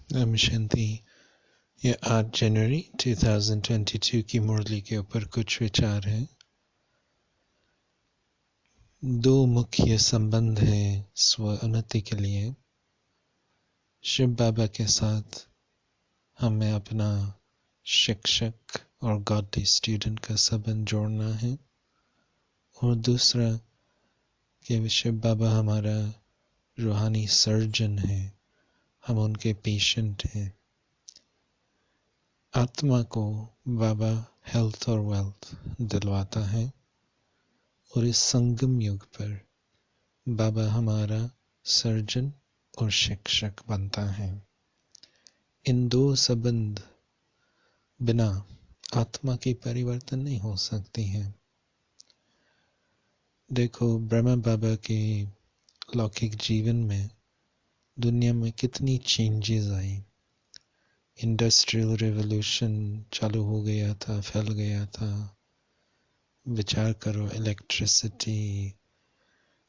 शांति। ये 8 जनवरी 2022 की मुरली के ऊपर कुछ विचार हैं। दो मुख्य संबंध हैं स्व उन्नति के लिए। शिव बाबा के साथ हमें अपना शिक्षक और गॉडी स्टूडेंट का संबंध जोड़ना है, और दूसरा कि शिव बाबा हमारा रूहानी सर्जन है, हम उनके पेशेंट हैं। आत्मा को बाबा हेल्थ और वेल्थ दिलवाता है, और इस संगम युग पर बाबा हमारा सर्जन और शिक्षक बनता है। इन दो संबंध बिना आत्मा की परिवर्तन नहीं हो सकती है। देखो, ब्रह्मा बाबा के लौकिक जीवन में दुनिया में कितनी चेंजेस आई। इंडस्ट्रियल रेवोल्यूशन चालू हो गया था, फैल गया था। विचार करो, इलेक्ट्रिसिटी,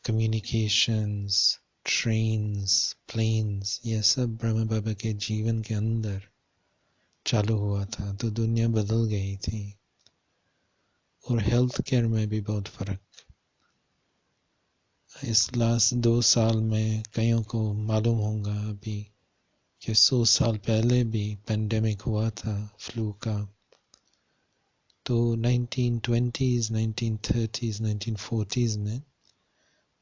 कम्युनिकेशंस, ट्रेन्स, प्लेन्स, ये सब ब्रह्मा बाबा के जीवन के अंदर चालू हुआ था, तो दुनिया बदल गई थी। और हेल्थ केयर में भी बहुत फर्क। इस लास्ट 2 साल में कईयों को मालूम होगा अभी कि 100 साल पहले भी पेंडेमिक हुआ था फ्लू का। तो 1920s, 1930s, 1940s में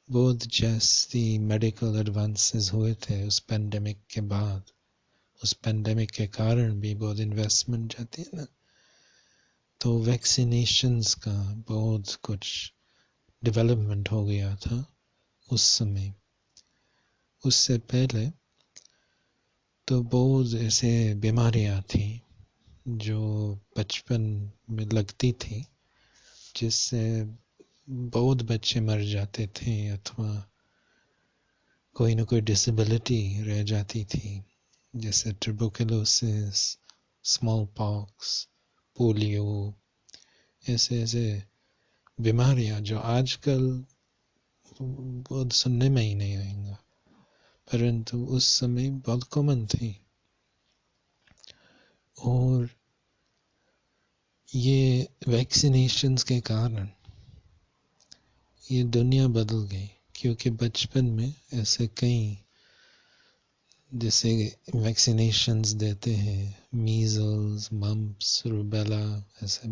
बहुत जास्ती मेडिकल एडवांसेस हुए थे उस पेंडेमिक के बाद। उस पेंडेमिक के कारण भी बहुत इन्वेस्टमेंट जाती है ना, तो वैक्सीनेशंस का बहुत कुछ डेवलपमेंट हो गया था उस समय। उससे पहले तो बहुत ऐसे बीमारियां थी जो बचपन में लगती थी, जिससे बहुत बच्चे मर जाते थे, अथवा कोई ना कोई डिसेबिलिटी रह जाती थी, जैसे ट्यूबरकुलोसिस, स्मॉल पॉक्स, पोलियो, ऐसे ऐसे बीमारियां जो आजकल बहुत सुनने में ही नहीं आएंगा, परंतु उस समय बहुत कॉमन थी। और ये वैक्सीनेशंस के कारण ये दुनिया बदल गई, क्योंकि बचपन में ऐसे कई जैसे वैक्सीनेशंस देते हैं, मीजल्स, मम्प्स, रूबेला, ऐसे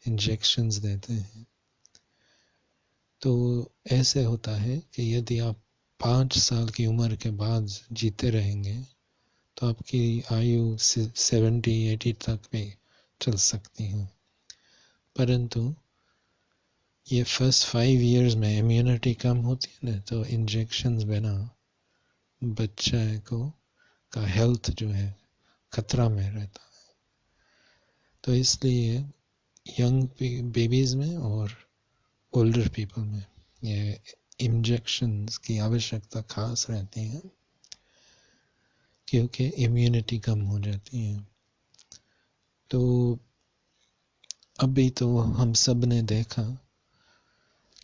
इंजेक्शंस देते हैं। तो ऐसे होता है कि यदि आप 5 साल की उम्र के बाद जीते रहेंगे तो आपकी आयु 70-80 तक भी चल सकती है। परंतु ये फर्स्ट 5 इयर्स में इम्यूनिटी कम होती है ना, तो इंजेक्शंस बिना बच्चे को का हेल्थ जो है खतरा में रहता है। तो इसलिए यंग बेबीज में और ओल्डर पीपल में ये इंजेक्शंस की आवश्यकता खास रहती है, क्योंकि इम्यूनिटी कम हो जाती है। तो अभी तो हम सब ने देखा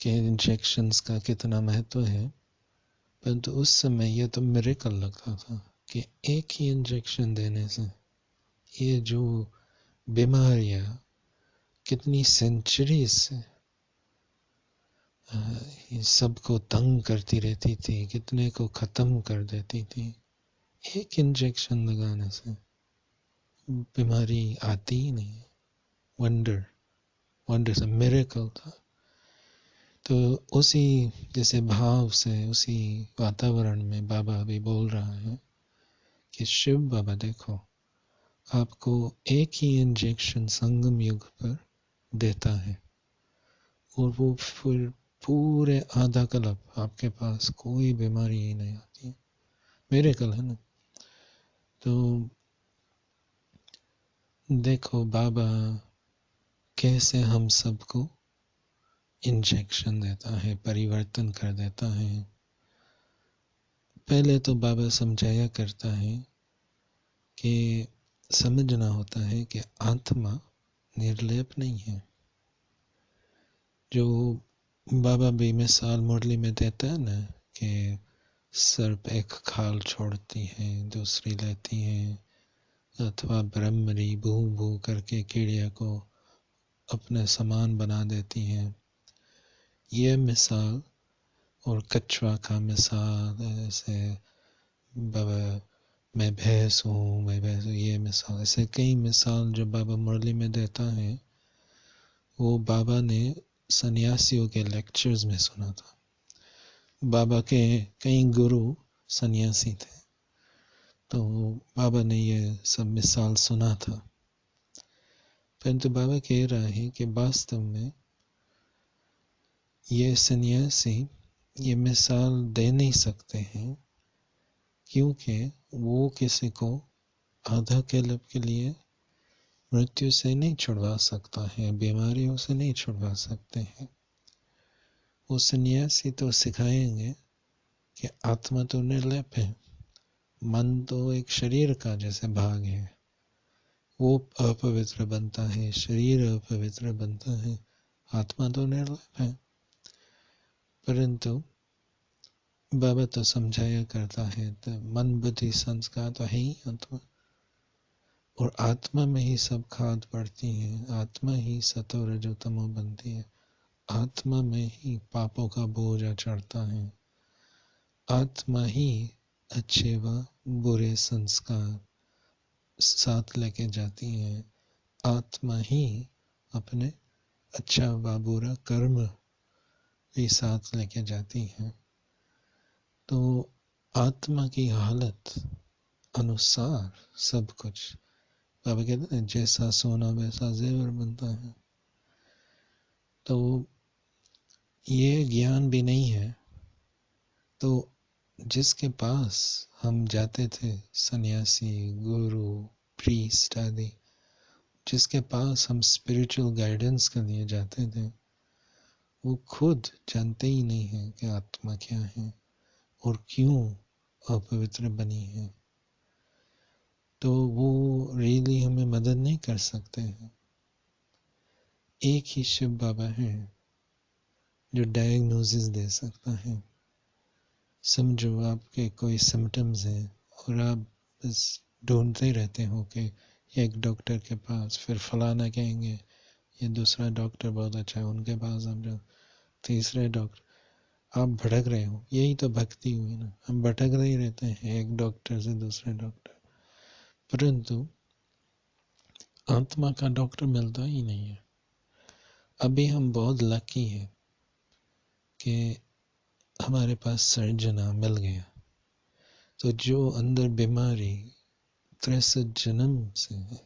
कि इंजेक्शंस का कितना महत्व है, परंतु उस समय यह तो मिरेकल लगता था कि एक ही इंजेक्शन देने से ये जो बीमारियां कितनी सेंचुरी से सबको तंग करती रहती थी, कितने को खत्म कर देती थी, एक इंजेक्शन लगाने से बीमारी आती ही नहीं। वंडर से मिरेकल था। तो उसी जैसे भाव से, उसी वातावरण में बाबा अभी बोल रहा है कि शिव बाबा देखो, आपको एक ही इंजेक्शन संगम युग पर देता है, और वो फिर पूरे आधा कल्प आपके पास कोई बीमारी ही नहीं आती है। मिरेकल है ना। तो देखो बाबा कैसे हम सबको इंजेक्शन देता है, परिवर्तन कर देता है। पहले तो बाबा समझाया करता है कि समझना होता है कि आत्मा निर्लेप नहीं है। जो बाबा भी मिसाल मुरली में देता है ना कि सर्प एक खाल छोड़ती हैं, दूसरी लेती हैं, अथवा ब्रह्मरी भू भू करके कीड़िया को अपने समान बना देती हैं। ये मिसाल, और कछुआ का मिसाल, ऐसे मैं भैंस हूँ, मैं भैंस हूँ, ये मिसाल, ऐसे कई मिसाल जो बाबा मुरली में देता है वो बाबा ने सन्यासियों के लेक्चर्स में सुना था। बाबा के कई गुरु सन्यासी थे, तो बाबा ने ये सब मिसाल सुना था। परंतु बाबा कह रहा है कि वास्तव में ये सन्यासी ये मिसाल दे नहीं सकते हैं, क्योंकि वो किसी को आधा कल्प के लिए मृत्यु से नहीं छुड़वा सकता है, बीमारियों से नहीं छुड़वा सकते हैं। वो सन्यासी तो सिखाएंगे कि आत्मा तो निर्लेप है, मन तो एक शरीर का जैसे भाग है, वो अपवित्र बनता है, शरीर अपवित्र बनता है, आत्मा तो निर्लेप है। परंतु बाबा तो समझाया करता है, तो मन बुद्धि संस्कार तो है ही आत्मा, और आत्मा में ही सब खाद पड़ती है, आत्मा ही सतो रजो तमो बनती है, आत्मा में ही पापों का बोझ चढ़ता है, आत्मा ही अच्छे व बुरे संस्कार साथ लेके जाती है, आत्मा ही अपने अच्छा व बुरा कर्म भी साथ लेके जाती है। तो आत्मा की हालत अनुसार सब कुछ, बाबा कहते हैं जैसा सोना वैसा जेवर बनता है। तो ये ज्ञान भी नहीं है, तो जिसके पास हम जाते थे, सन्यासी, गुरु, प्रीस्ट आदि, जिसके पास हम स्पिरिचुअल गाइडेंस के लिए जाते थे, वो खुद जानते ही नहीं है कि आत्मा क्या है और क्यों अपवित्र बनी है। तो वो रियली हमें मदद नहीं कर सकते हैं। एक ही शिव बाबा है जो डायग्नोसिस दे सकता है। समझो आपके कोई सिम्टम्स हैं और आप बस ढूंढते रहते हो कि एक डॉक्टर के पास, फिर फलाना कहेंगे ये दूसरा डॉक्टर बहुत अच्छा है, उनके पास हम जाओ, तीसरे डॉक्टर, आप भटक रहे हो। यही तो भक्ति हुई ना, हम भटक रहे रहते हैं एक डॉक्टर से दूसरे डॉक्टर, परंतु आत्मा का डॉक्टर मिलता ही नहीं है। अभी हम बहुत लकी हैं कि हमारे पास सर्जन मिल गया, तो जो अंदर बीमारी 63 जन्म से है,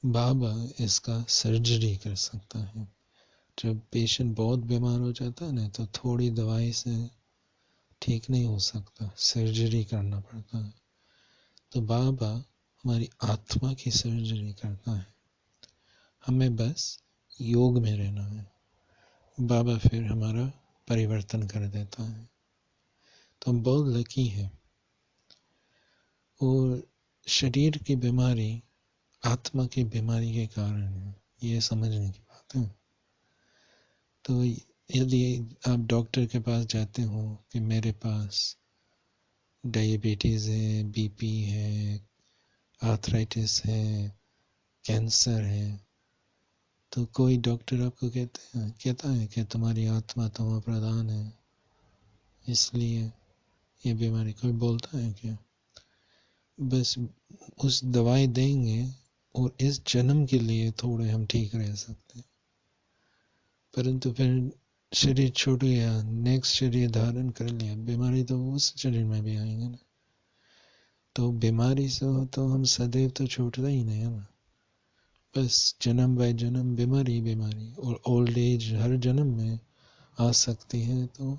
बाबा इसका सर्जरी कर सकता है। जब पेशेंट बहुत बीमार हो जाता है ना, तो थोड़ी दवाई से ठीक नहीं हो सकता, सर्जरी करना पड़ता है। तो बाबा हमारी आत्मा की सर्जरी करता है, हमें बस योग में रहना है, बाबा फिर हमारा परिवर्तन कर देता है। तो हम बहुत लकी हैं। और शरीर की बीमारी आत्मा की बीमारी के कारण है, ये समझने की बात है। तो यदि आप डॉक्टर के पास जाते हो कि मेरे पास डायबिटीज़ है, बीपी है, आर्थराइटिस है, कैंसर है, तो कोई डॉक्टर आपको कहता है कि तुम्हारी आत्मा तमो प्रधान है, इसलिए ये बीमारी, कोई बोलता है क्या? बस उस दवाई देंगे और इस जन्म के लिए थोड़े हम ठीक रह सकते हैं, परंतु फिर शरीर छूट गया, नेक्स्ट शरीर धारण कर लिया, बीमारी तो उस शरीर में भी आएंगे ना। तो बीमारी से हो तो हम सदैव तो छूटता ही नहीं है ना, बस जन्म बाय जन्म बीमारी बीमारी, और ओल्ड एज हर जन्म में आ सकती है। तो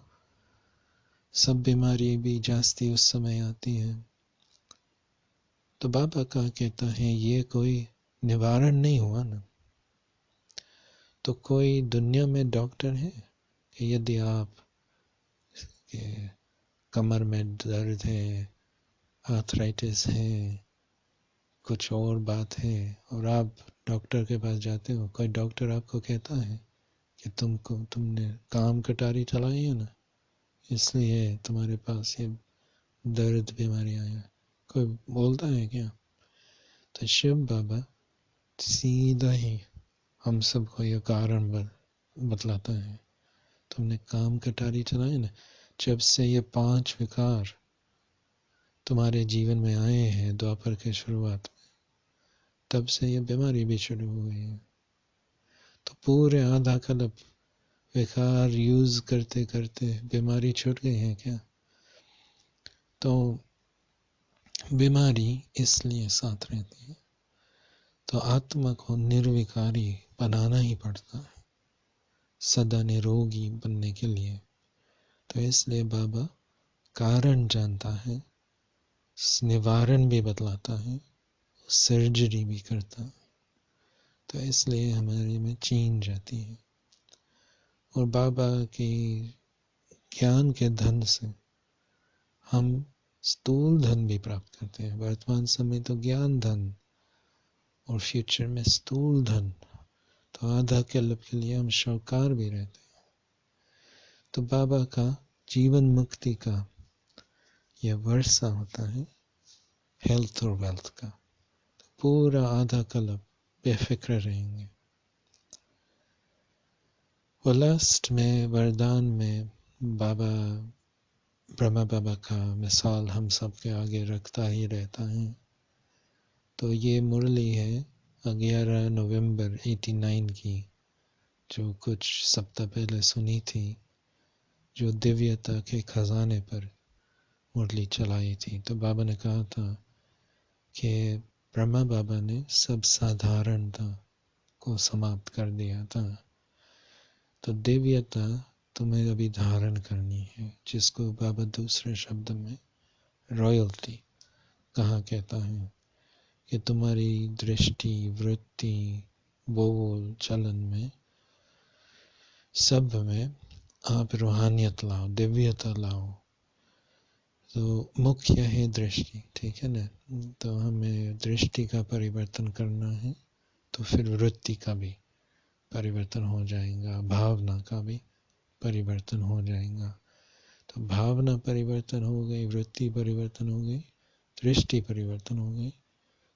सब बीमारी भी जास्ती उस समय आती है। तो बाबा का कहता है ये कोई निवारण नहीं हुआ ना। तो कोई दुनिया में डॉक्टर है कि यदि आप के कमर में दर्द है, आर्थराइटिस है, कुछ और बात है, और आप डॉक्टर के पास जाते हो, कोई डॉक्टर आपको कहता है कि तुमने काम कटारी चलाई है ना, इसलिए तुम्हारे पास ये दर्द बीमारी आया। कोई बोलता है क्या? तो शिव बाबा सीधा ही हम सबको ये कारण बतलाता है। तुमने काम कटारी चलाए ना, जब से ये 5 विकार तुम्हारे जीवन में आए हैं द्वापर के शुरुआत में, तब से ये बीमारी भी शुरू हो गई है। तो पूरे आधा कल्प विकार यूज करते करते बीमारी छूट गई है क्या? तो बीमारी इसलिए साथ रहती है। तो आत्मा को निर्विकारी बनाना ही पड़ता है सदा निरोगी बनने के लिए। तो इसलिए बाबा कारण जानता है, निवारण भी बतलाता है, सर्जरी भी करता है। तो इसलिए हमारे में चेंज आती है। और बाबा के ज्ञान के धन से हम स्थूल धन भी प्राप्त करते हैं। वर्तमान समय तो ज्ञान धन और फ्यूचर में स्थूल धन। तो आधा कल्प के लिए हम शौकार भी रहते हैं। तो बाबा का जीवन मुक्ति का यह वर्षा होता है हेल्थ और वेल्थ का। तो पूरा आधा कल्प बेफिक्र रहेंगे। और लास्ट में वरदान में बाबा ब्रह्मा बाबा का मिसाल हम सब के आगे रखता ही रहता है। तो ये मुरली है 11 नवंबर 89 की, जो कुछ सप्ताह पहले सुनी थी, जो दिव्यता के खजाने पर मुरली चलाई थी। तो बाबा ने कहा था कि ब्रह्मा बाबा ने सब साधारणता को समाप्त कर दिया था। तो दिव्यता तुम्हें अभी धारण करनी है, जिसको बाबा दूसरे शब्द में रॉयल्टी कहा कहता है कि तुम्हारी दृष्टि, वृत्ति, बोल, चलन में, सब में आप रूहानियत लाओ, दिव्यता लाओ। तो मुख्य है दृष्टि, ठीक है ना? तो हमें दृष्टि का परिवर्तन करना है, तो फिर वृत्ति का भी परिवर्तन हो जाएगा, भावना का भी परिवर्तन हो जाएगा। तो भावना परिवर्तन हो गई, वृत्ति परिवर्तन हो गई, दृष्टि परिवर्तन हो गई,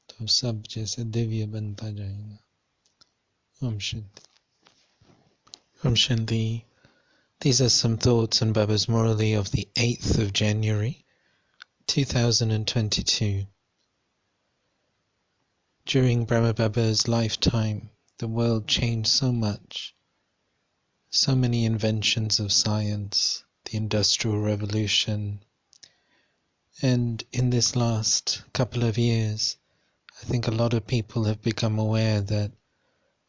तो सब जैसे दिव्य बनता जाएगा। Om Shanti. Om Shanti. These are some thoughts on Baba's Murli of the 8th of January, 2022. During Brahma Baba's lifetime, the world changed so much. So many inventions of science, the Industrial Revolution, and in this last couple of years, I think a lot of people have become aware that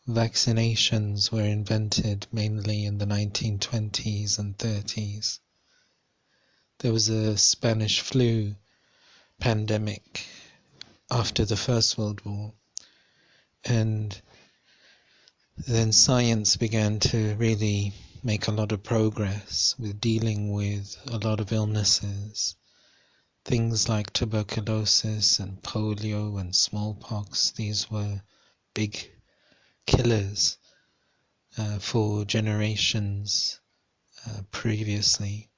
vaccinations were invented mainly in the 1920s and 30s. There was a Spanish flu pandemic after the First World War, and then science began to really make a lot of progress with dealing with a lot of illnesses. Things like tuberculosis and polio and smallpox, these were big killers for generations previously.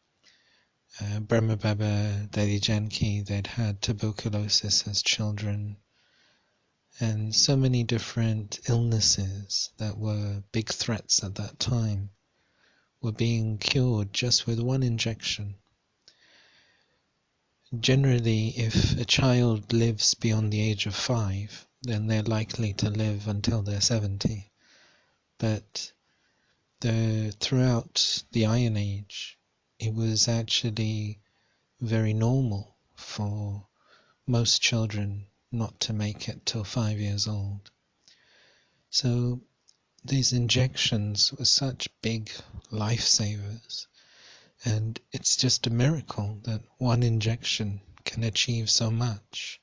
Brahma Baba, Dadi Janki, they'd had tuberculosis as children, and so many different illnesses that were big threats at that time were being cured just with one injection. Generally, if a child lives beyond the age of 5, then they're likely to live until they're 70. But throughout the Iron Age, it was actually very normal for most children not to make it till 5 years old. So these injections were such big lifesavers, and it's just a miracle that one injection can achieve so much.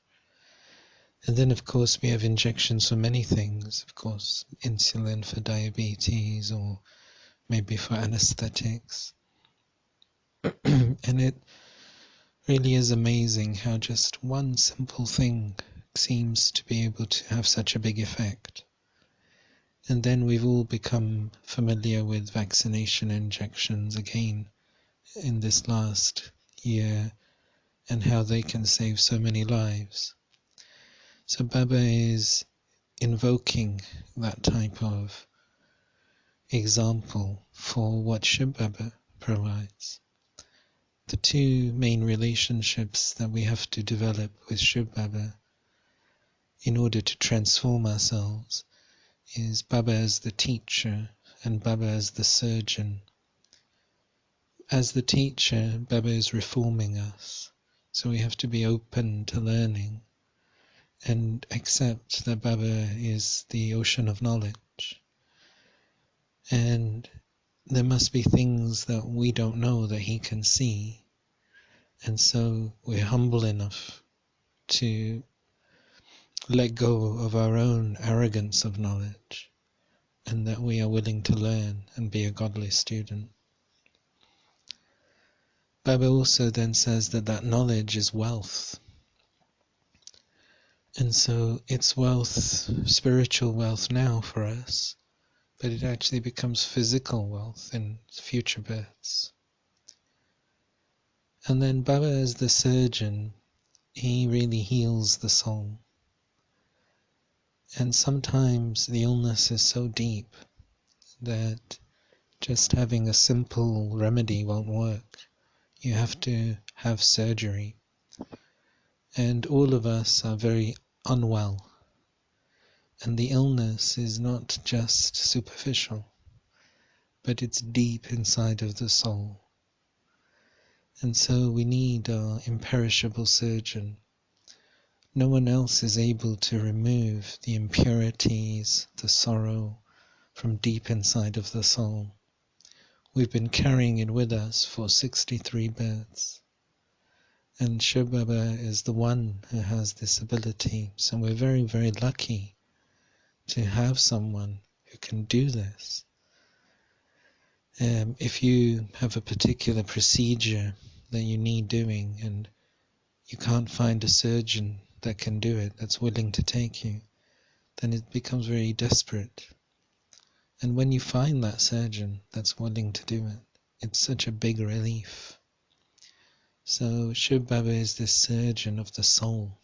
And then of course we have injections for many things, of course insulin for diabetes or maybe for anesthetics. And it really is amazing how just one simple thing seems to be able to have such a big effect. And then we've all become familiar with vaccination injections again. in this last year and how they can save so many lives. So Baba is invoking that type of example for what Shiv Baba provides. The two main relationships that we have to develop with Shiv Baba in order to transform ourselves is Baba as the teacher and Baba as the surgeon. As the teacher, Baba is reforming us, so we have to be open to learning and accept that Baba is the ocean of knowledge. And there must be things that we don't know that he can see, and so we're humble enough to let go of our own arrogance of knowledge, and that we are willing to learn and be a godly student. Baba also then says that that knowledge is wealth. And so it's wealth, spiritual wealth now for us, but it actually becomes physical wealth in future births. And then Baba as the surgeon, he really heals the soul. And sometimes the illness is so deep that just having a simple remedy won't work. You have to have surgery. And all of us are very unwell. And the illness is not just superficial, but it's deep inside of the soul. And so we need our imperishable surgeon. No one else is able to remove the impurities, the sorrow from deep inside of the soul. We've been carrying it with us for 63 births. And Shiv Baba is the one who has this ability. So we're very, very lucky to have someone who can do this. If you have a particular procedure that you need doing and you can't find a surgeon that can do it, that's willing to take you, then it becomes very desperate. And when you find that surgeon that's willing to do it, it's such a big relief. So Shiv Baba is this surgeon of the soul.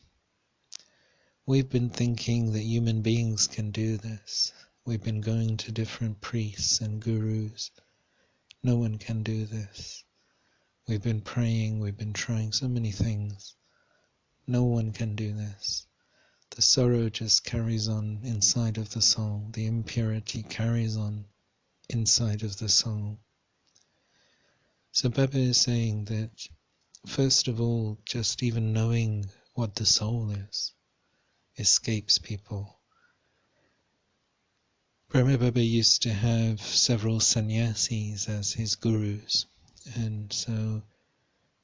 We've been thinking that human beings can do this. We've been going to different priests and gurus. No one can do this. We've been praying, we've been trying so many things. No one can do this. The sorrow just carries on inside of the soul. The impurity carries on inside of the soul. So Baba is saying that, first of all, just even knowing what the soul is escapes people. Brahma Baba used to have several sannyasis as his gurus, and so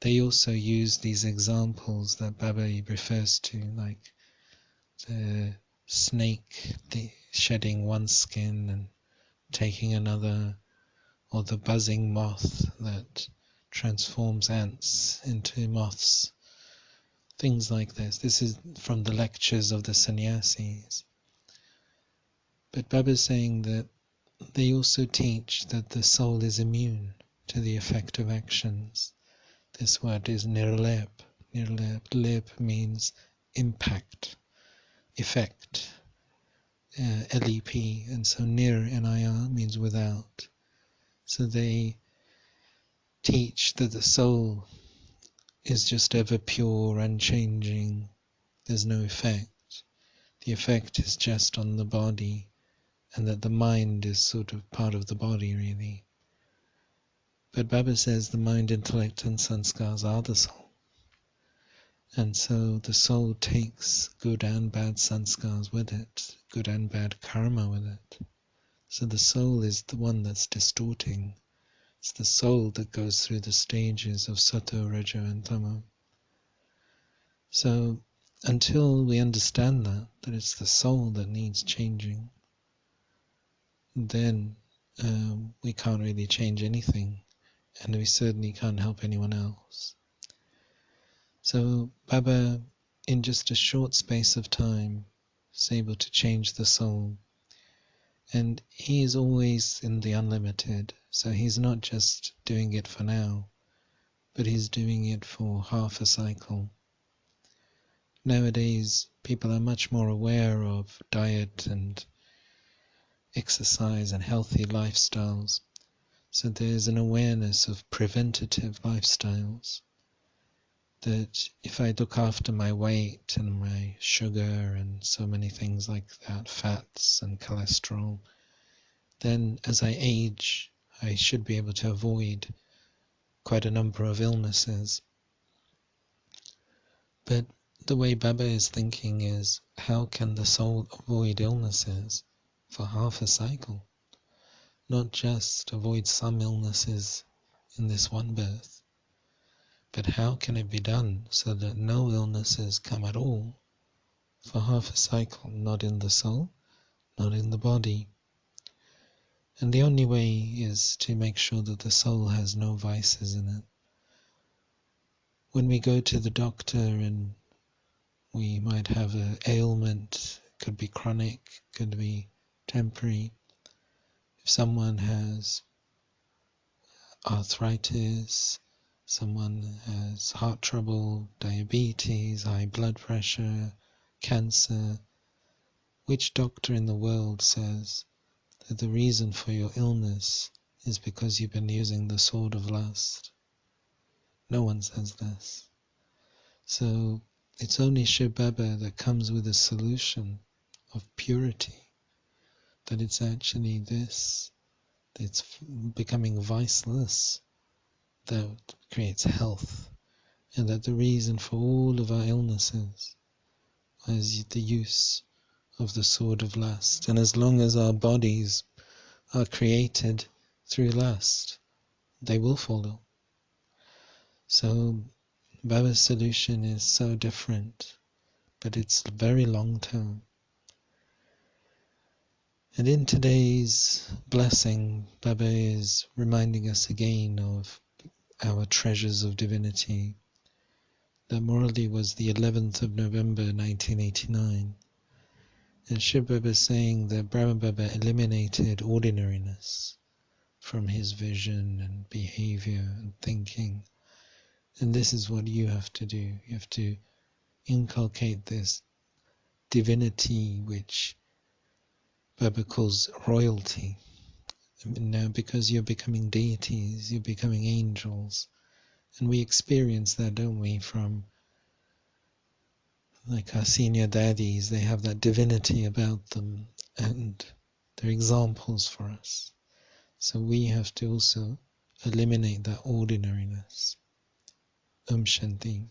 they also use these examples that Baba refers to, like the snake shedding one skin and taking another, or the buzzing moth that transforms ants into moths. Things like this. This is from the lectures of the sannyasis. But Baba is saying that they also teach that the soul is immune to the effect of actions. This word is nirlep. Lep means impact, effect, LEP, and so nir, N-I-R, means without. So they teach that the soul is just ever pure, unchanging. There's no effect. The effect is just on the body, and that the mind is sort of part of the body, really. But Baba says the mind, intellect, and sanskars are the soul. And so the soul takes good and bad sanskars with it, good and bad karma with it. So the soul is the one that's distorting. It's the soul that goes through the stages of sattva, raja, and tama. So until we understand that it's the soul that needs changing, then we can't really change anything, and we certainly can't help anyone else. So Baba, in just a short space of time, is able to change the soul. And he is always in the unlimited, so he's not just doing it for now, but he's doing it for half a cycle. Nowadays, people are much more aware of diet and exercise and healthy lifestyles. So there's an awareness of preventative lifestyles, that if I look after my weight and my sugar and so many things like that, fats and cholesterol, then as I age, I should be able to avoid quite a number of illnesses. But the way Baba is thinking is, how can the soul avoid illnesses for half a cycle? Not just avoid some illnesses in this one birth, but how can it be done so that no illnesses come at all for half a cycle, not in the soul, not in the body. And the only way is to make sure that the soul has no vices in it. When we go to the doctor and we might have an ailment, could be chronic, could be temporary. If someone has arthritis, someone has heart trouble, diabetes, high blood pressure, cancer, which doctor in the world says that the reason for your illness is because you've been using the sword of lust? No one says this. So it's only Shiv Baba that comes with a solution of purity, that it's actually this, it's becoming viceless, that creates health, and that the reason for all of our illnesses is the use of the sword of lust. And as long as our bodies are created through lust, they will follow. So Baba's solution is so different, but it's very long term. And in today's blessing, Baba is reminding us again of our treasures of divinity. That Murli was the 11th of November 1989. And Shiv Baba is saying that Brahma Baba eliminated ordinariness from his vision and behavior and thinking. And this is what you have to do. You have to inculcate this divinity which Baba calls royalty. Now, because you're becoming deities, you're becoming angels. And we experience that, don't we, from like our senior daddies. They have that divinity about them, and they're examples for us. So we have to also eliminate that ordinariness. Om Shanti.